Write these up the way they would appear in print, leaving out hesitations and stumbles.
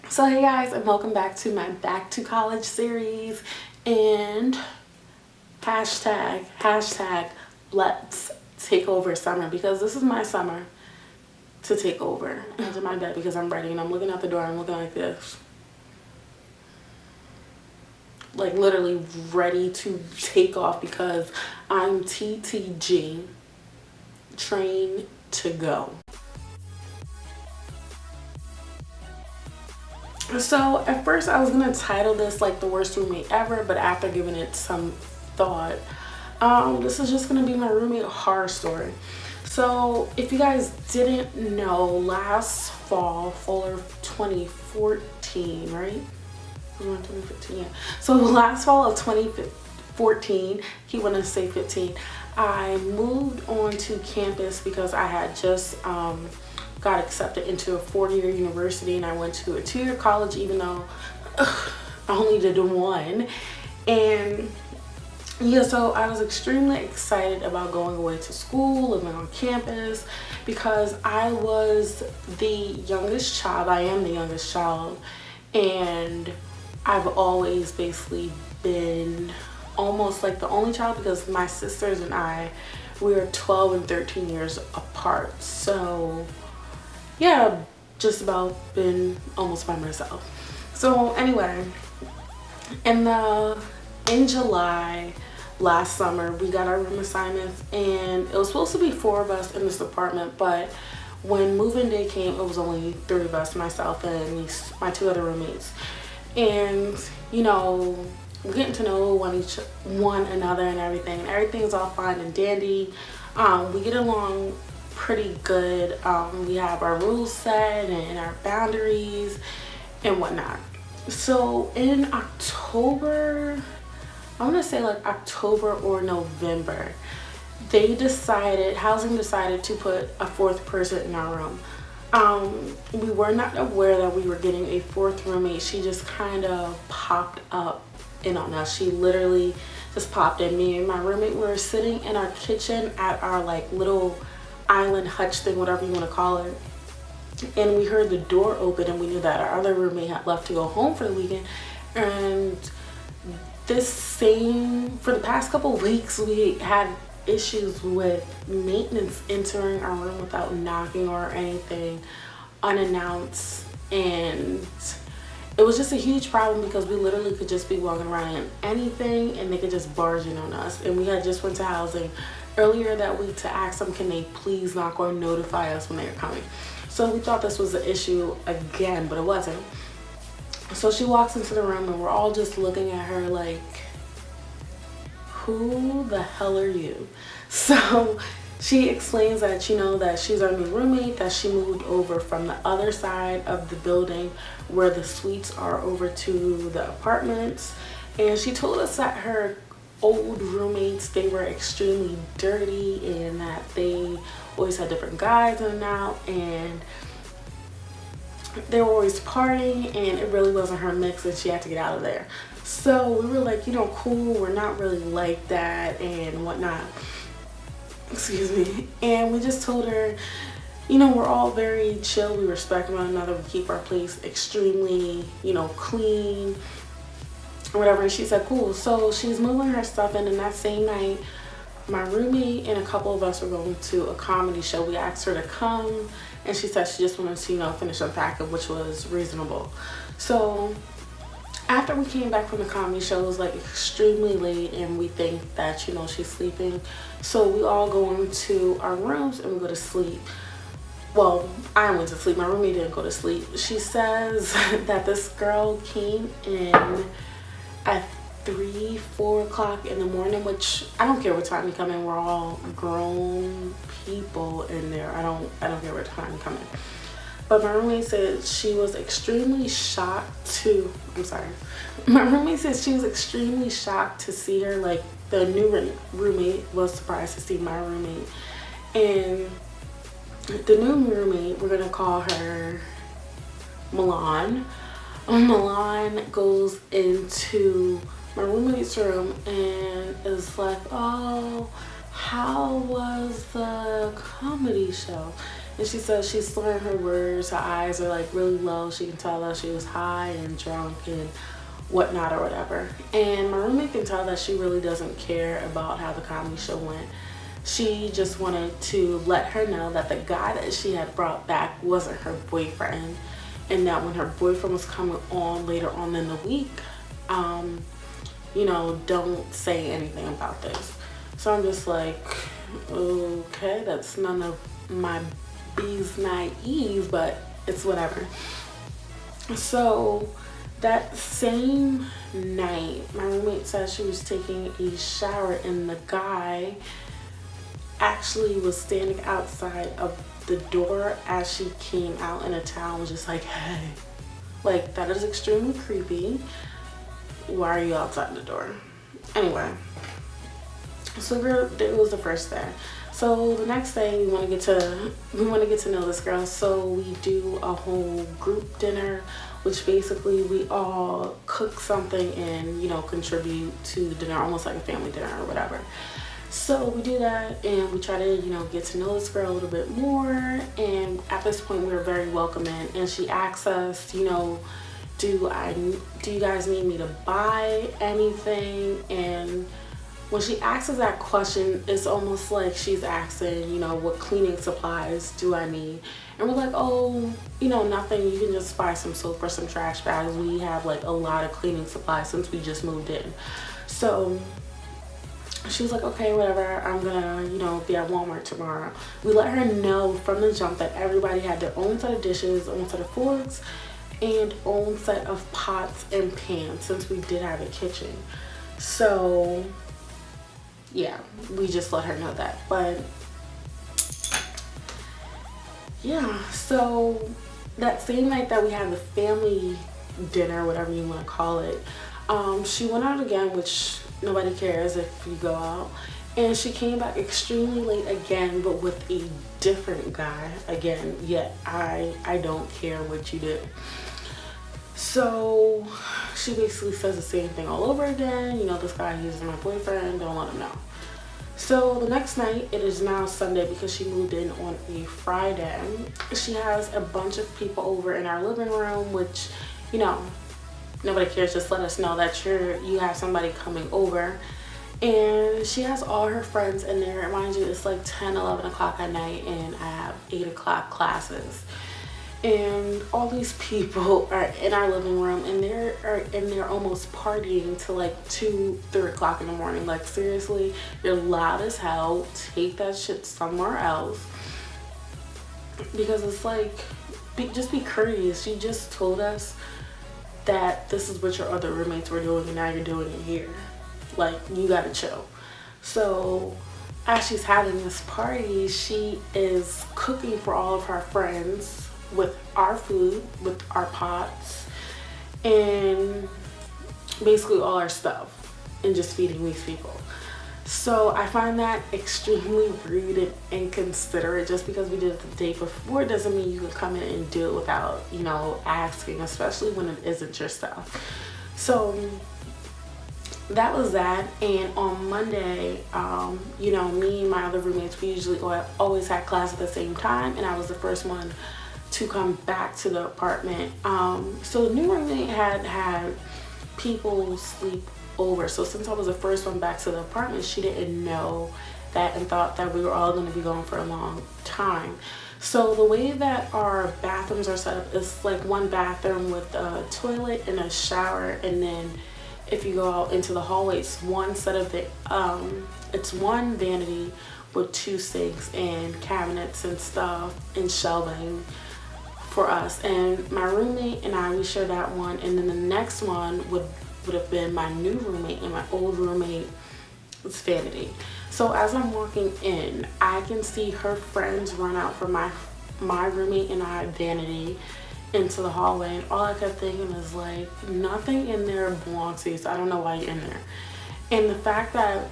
So hey guys, and welcome back to my Back to College series, and hashtag let's take over summer, because this is my summer to take over. I'm in my bed because I'm ready, and I'm looking out the door and I'm looking like this, like literally ready to take off, because I'm TTG, train to go. So at first I was gonna title this like the worst roommate ever, but after giving it some thought, this is just gonna be my roommate horror story. So if you guys didn't know, last fall of 2014, right? 2015, yeah. So last fall of 2014, he went to say 15, I moved onto campus because I had just got accepted into a 4-year university, and I went to a 2-year college, even though I only did one. And yeah, so I was extremely excited about going away to school, living on campus, because I was the youngest child. I am the youngest child, and I've always basically been almost like the only child, because my sisters and we are 12 and 13 years apart. So yeah, just about been almost by myself. So anyway, in July last summer, we got our room assignments, and it was supposed to be 4 of us in this apartment, but when moving day came, it was only 3 of us, myself and my 2 other roommates. And you know, we're getting to know one another and everything, and everything's all fine and dandy. We get along pretty good. We have our rules set and our boundaries and whatnot. So in October, I'm gonna say like October or November, housing decided to put a 4th person in our room. We were not aware that we were getting a 4th roommate. She just kind of popped up in on us. She literally just popped in. Me and my roommate were sitting in our kitchen at our like little island hutch thing, whatever you want to call it, and we heard the door open, and we knew that our other roommate had left to go home for the weekend. And for the past couple weeks, we had issues with maintenance entering our room without knocking or anything, unannounced, and it was just a huge problem, because we literally could just be walking around in anything and they could just barge in on us. And we had just went to housing earlier that week to ask them, can they please knock or notify us when they are coming. So we thought this was an issue again, but it wasn't. So she walks into the room, and we're all just looking at her like, who the hell are you? So she explains that, you know, that she's our new roommate, that she moved over from the other side of the building where the suites are over to the apartments. And she told us that her old roommates, they were extremely dirty, and that they always had different guys in and out, and they were always partying, and it really wasn't her mix, and she had to get out of there. So we were like, you know, cool, we're not really like that and whatnot, excuse me. And we just told her, you know, we're all very chill, we respect one another, we keep our place extremely, you know, clean or whatever. And she said cool. So she's moving her stuff in, and that same night, my roommate and a couple of us were going to a comedy show. We asked her to come, and she said she just wanted to, you know, finish unpacking, which was reasonable. So after we came back from the comedy show, it was like extremely late, and we think that, you know, she's sleeping. So we all go into our rooms and we go to sleep. Well, I went to sleep. My roommate didn't go to sleep. She says that this girl came in at 3-4 o'clock in the morning, which I don't care what time you come in. We're all grown people in there. I don't care what time you come in. But my roommate said she was extremely shocked to, my roommate said she was extremely shocked to see her. Like, the new roommate was surprised to see my roommate. And the new roommate, we're gonna call her Milan. Milan goes into my roommate's room and is like, oh, how was the comedy show? And she says she's slurring her words, her eyes are like really low. She can tell that she was high and drunk and whatnot or whatever. And my roommate can tell that she really doesn't care about how the comedy show went. She just wanted to let her know that the guy that she had brought back wasn't her boyfriend, and that when her boyfriend was coming on later on in the week, you know, don't say anything about this. So I'm just like, okay, that's none of my bees naive, but it's whatever. So that same night, my roommate said she was taking a shower and the guy actually was standing outside of the door as she came out in a towel, was just like, hey. Like, that is extremely creepy. Why are you outside the door? Anyway, so it was the first day. So the next day we want to get to know this girl. So we do a whole group dinner, which basically we all cook something and, you know, contribute to the dinner, almost like a family dinner or whatever. So we do that and we try to, you know, get to know this girl a little bit more. And at this point we were very welcoming, and she asks us, you know, do you guys need me to buy anything? And when she asks us that question, it's almost like she's asking, you know, what cleaning supplies do I need? And we're like, oh, you know, nothing. You can just buy some soap or some trash bags. We have like a lot of cleaning supplies since we just moved in. So she was like, okay, whatever, I'm gonna, you know, be at Walmart tomorrow. We let her know from the jump that everybody had their own set of dishes, own set of forks, and own set of pots and pans, since we did have a kitchen. So yeah, we just let her know that. But yeah, so that same night that we had the family dinner, whatever you want to call it, she went out again, which nobody cares if you go out, and she came back extremely late again, but with a different guy again. Yet I don't care what you do. So she basically says the same thing all over again. You know, this guy, he's my boyfriend, don't let him know. So the next night, it is now Sunday because she moved in on a Friday. She has a bunch of people over in our living room, which, you know, nobody cares. Just let us know that you have somebody coming over. And she has all her friends in there. Mind you, it's like 10, 11 o'clock at night, and I have 8 o'clock classes. And all these people are in our living room, and they're almost partying till like 2, 3 o'clock in the morning. Like, seriously, you're loud as hell. Take that shit somewhere else, because it's like, just be courteous. She just told us that this is what your other roommates were doing, and now you're doing it here. Like, you gotta chill. So as she's having this party, she is cooking for all of her friends with our food, with our pots, and basically all our stuff, and just feeding these people. So I find that extremely rude and inconsiderate. Just because we did it the day before doesn't mean you can come in and do it without, you know, asking, especially when it isn't your stuff. So that was that. And on Monday, you know, me and my other roommates, we usually always had class at the same time, and I was the first one to come back to the apartment. So the new roommate had people sleep over. So since I was the first one back to the apartment, she didn't know that and thought that we were all going to be gone for a long time. So the way that our bathrooms are set up is like one bathroom with a toilet and a shower, and then if you go out into the hallway, it's one set of it's one vanity with 2 sinks and cabinets and stuff and shelving for us. And my roommate and I, we share that one, and then the next one would have been my new roommate and my old roommate's vanity. So as I'm walking in, I can see her friends run out from my roommate and I vanity into the hallway, and all I kept thinking is like, nothing in there belongs to you, so I don't know why you're in there. And the fact that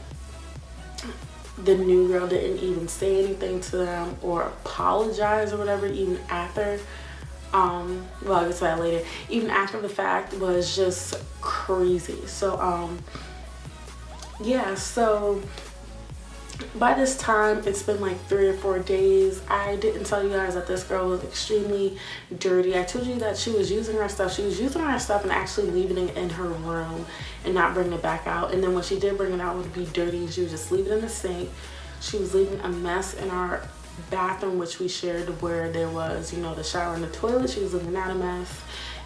the new girl didn't even say anything to them or apologize or whatever, even after, well, I'll get to that later, even after the fact, was just crazy. So yeah, so By this time, it's been like 3 or 4 days. I didn't tell you guys that this girl was extremely dirty. I told you that she was using her stuff. She was using her stuff and actually leaving it in her room and not bringing it back out. And then when she did bring it out, it would be dirty and she would just leave it in the sink. She was leaving a mess in our bathroom, which we shared, where there was, you know, the shower and the toilet. She was leaving that a mess.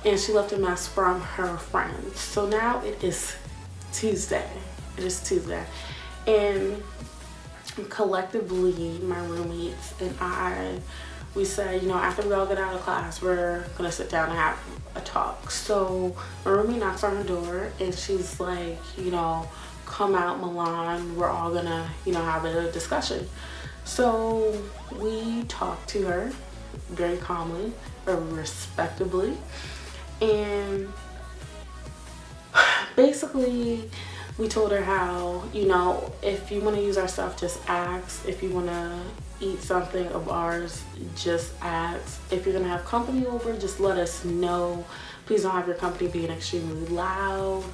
And she left a mess from her friends. So now it is Tuesday. It is Tuesday. And collectively, my roommates and I, we said, you know, after we all get out of class, we're gonna sit down and have a talk. So my roommate knocks on her door and she's like, you know, come out, Milan, we're all gonna, you know, have a discussion. So we talked to her very calmly or respectably, and basically we told her how, you know, if you want to use our stuff, just ask. If you want to eat something of ours, just ask. If you're going to have company over, just let us know. Please don't have your company being extremely loud.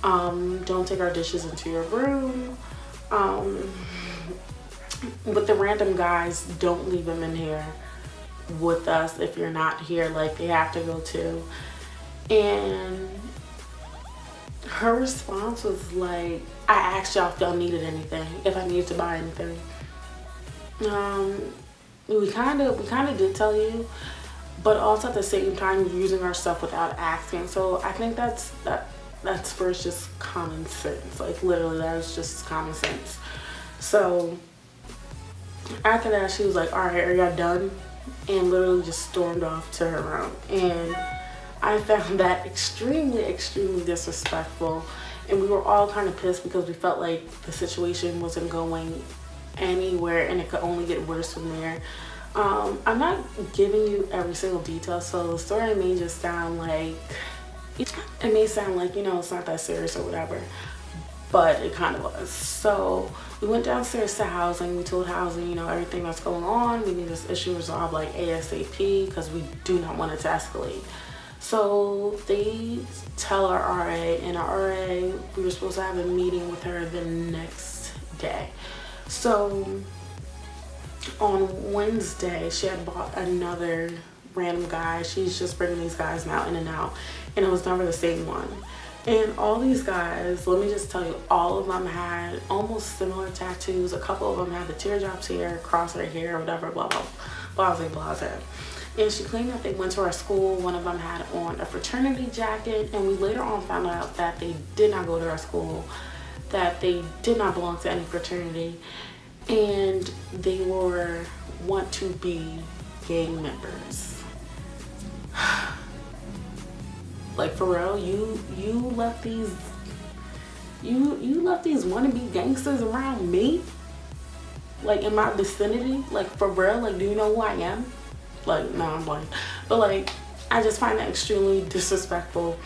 Don't take our dishes into your room. With the random guys, don't leave them in here with us if you're not here, like they have to go to. And her response was like, I asked y'all if y'all needed anything, if I needed to buy anything. We kind of did tell you, but also at the same time we're using our stuff without asking. So I think that's first just common sense. Like literally, that's just common sense. So after that, she was like, all right, are y'all done? And literally just stormed off to her room. And I found that extremely, extremely disrespectful, and we were all kind of pissed because we felt like the situation wasn't going anywhere and it could only get worse from there. I'm not giving you every single detail, so the story may just sound like, it may sound like, you know, it's not that serious or whatever, but it kind of was. So we went downstairs to housing. We told housing, you know, everything that's going on. We need this issue resolved like ASAP because we do not want it to escalate. So they tell our RA, and our RA, we were supposed to have a meeting with her the next day. So on Wednesday, she had bought another random guy. She's just bringing these guys now in and out, and it was never the same one. And all these guys, let me just tell you, all of them had almost similar tattoos. A couple of them had the teardrops here, crosshair hair, whatever, blah, blah, blah, blah, blah. And she claimed that they went to our school. One of them had on a fraternity jacket, and we later on found out that they did not go to our school, that they did not belong to any fraternity, and they want to be gang members. Like for real, you left these wannabe gangsters around me, like in my vicinity, like for real. Like, do you know who I am? Like, no, I'm blank. But like, I just find that extremely disrespectful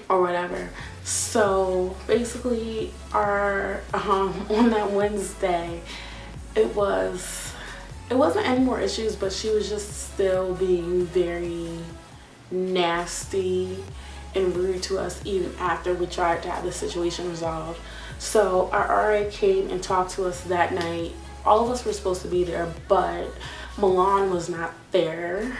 or whatever. So basically, our on that Wednesday, it wasn't any more issues, but she was just still being very nasty and rude to us even after we tried to have the situation resolved. So our RA came and talked to us that night. All of us were supposed to be there, but Milan was not there.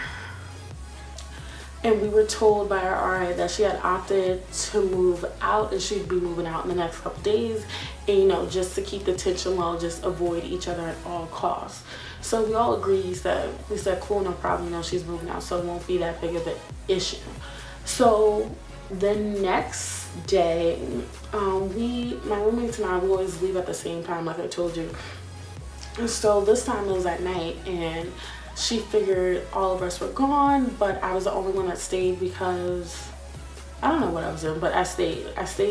And we were told by our RA that she had opted to move out and she'd be moving out in the next couple days. And, you know, just to keep the tension low, just avoid each other at all costs. So we all agreed. We said, cool, no problem. You know, she's moving out, so it won't be that big of an issue. So the next day, my roommates and I, we always leave at the same time, like I told you. So this time it was at night, and she figured all of us were gone, but I was the only one that stayed because I don't know what I was doing, but I stayed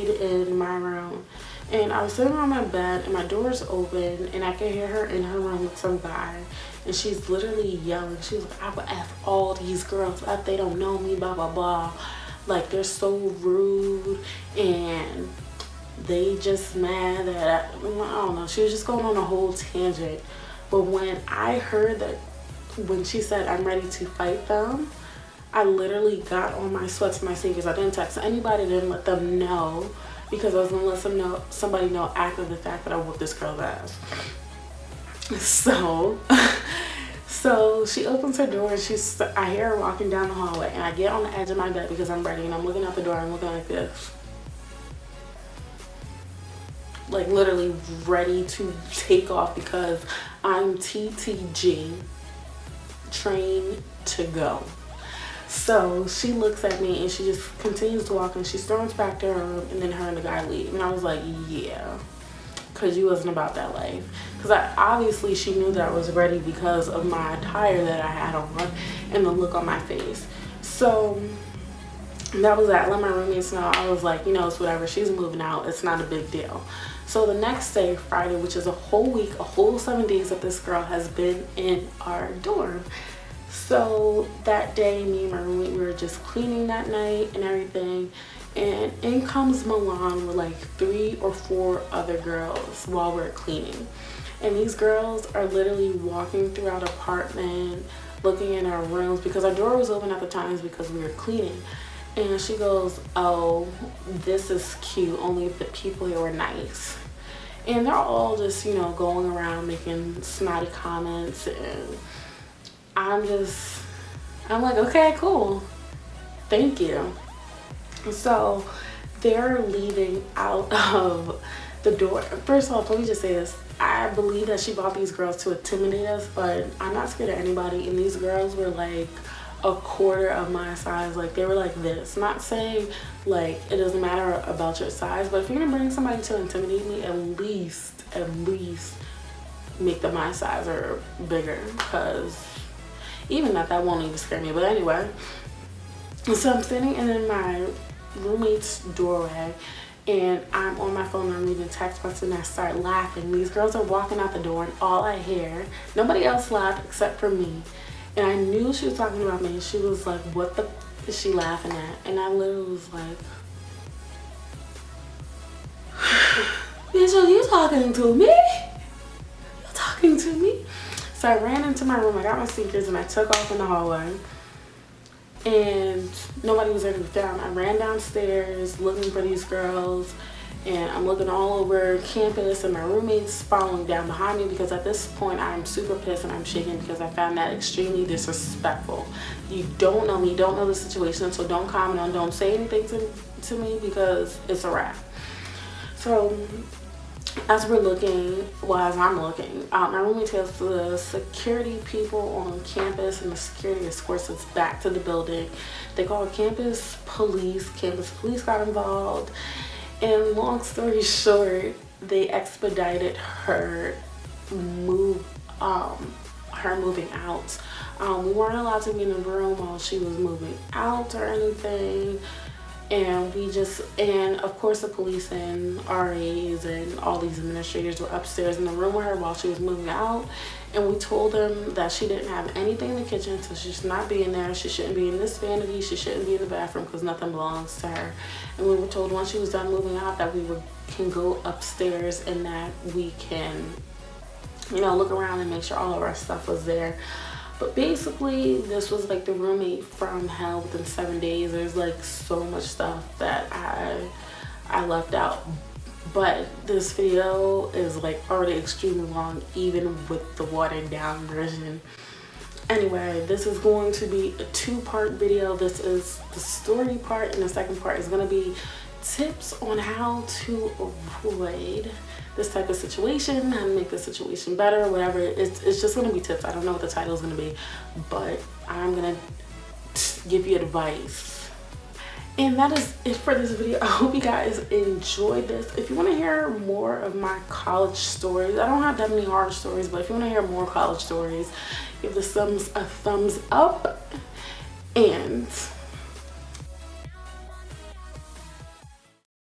in my room, and I was sitting on my bed and my door's open and I could hear her in her room with some guy, and she's literally yelling. She was like, I would F all these girls up, they don't know me, blah blah blah, like they're so rude and they just mad that I don't know. She was just going on a whole tangent. But when I heard that, when she said I'm ready to fight them, I literally got on my sweats and my sneakers. I didn't text anybody, didn't let them know because I was gonna let somebody know after the fact that I whooped this girl's ass. So she opens her door and I hear her walking down the hallway, and I get on the edge of my bed because I'm ready, and I'm looking out the door and I'm looking like this. Like literally ready to take off because I'm TTG, trained to go. So she looks at me and she just continues to walk, and she storms back to her room, and then her and the guy leave. And I was like, yeah, because you wasn't about that life. Because obviously she knew that I was ready because of my attire that I had on and the look on my face. So that was that. I let my roommates know. I was like, you know, it's whatever. She's moving out. It's not a big deal. So the next day, Friday, which is a whole week, a whole 7 days that this girl has been in our dorm. So that day, me and my roommate, we were just cleaning that night and everything. And in comes Milan with like 3 or 4 other girls while we're cleaning. And these girls are literally walking through our apartment, looking in our rooms because our door was open at the times because we were cleaning. And she goes, oh, this is cute, only if the people here were nice. And they're all just, you know, going around making snotty comments, and I'm like, okay, cool, thank you. So they're leaving out of the door. First off, let me just say this. I believe that she bought these girls to intimidate us, but I'm not scared of anybody. And these girls were like a quarter of my size. Like they were like this. Not saying like it doesn't matter about your size, but if you're gonna bring somebody to intimidate me, at least make them my size or bigger, because even that won't even scare me. But anyway, so I'm sitting in my roommate's doorway, and I'm on my phone, I'm reading text messages, and I start laughing. These girls are walking out the door, and all I hear, nobody else laughed except for me. And I knew she was talking about me, and she was like, what the is she laughing at? And I literally was like, bitch, are you talking to me? You talking to me? So I ran into my room, I got my sneakers, and I took off in the hallway. And nobody was there to be found. I ran downstairs looking for these girls, and I'm looking all over campus, and my roommate's following down behind me because at this point I'm super pissed and I'm shaking because I found that extremely disrespectful. You don't know me, don't know the situation, so don't comment on, don't say anything to me because it's a wrap. So as we're looking, well, as I'm looking, my roommate tells the security people on campus, and the security escorts us back to the building. They called campus police got involved, and long story short, they expedited her moving out. We weren't allowed to be in the room while she was moving out or anything. And and of course the police and RAs and all these administrators were upstairs in the room with her while she was moving out. And we told them that she didn't have anything in the kitchen, so she should not be in there. She shouldn't be in this vanity. She shouldn't be in the bathroom because nothing belongs to her. And we were told once she was done moving out that we can go upstairs and that we can, you know, look around and make sure all of our stuff was there. But basically, this was like the roommate from hell within 7 days. There's like so much stuff that I left out. But this video is like already extremely long, even with the watered down version. Anyway, this is going to be a 2-part video. This is the story part, and the second part is going to be tips on how to avoid this type of situation, how to make the situation better, whatever. It's just going to be tips. I don't know what the title is going to be, but I'm going to give you advice. And that is it for this video. I hope you guys enjoyed this. If you want to hear more of my college stories, I don't have that many horror stories, but if you want to hear more college stories, give this a thumbs up. And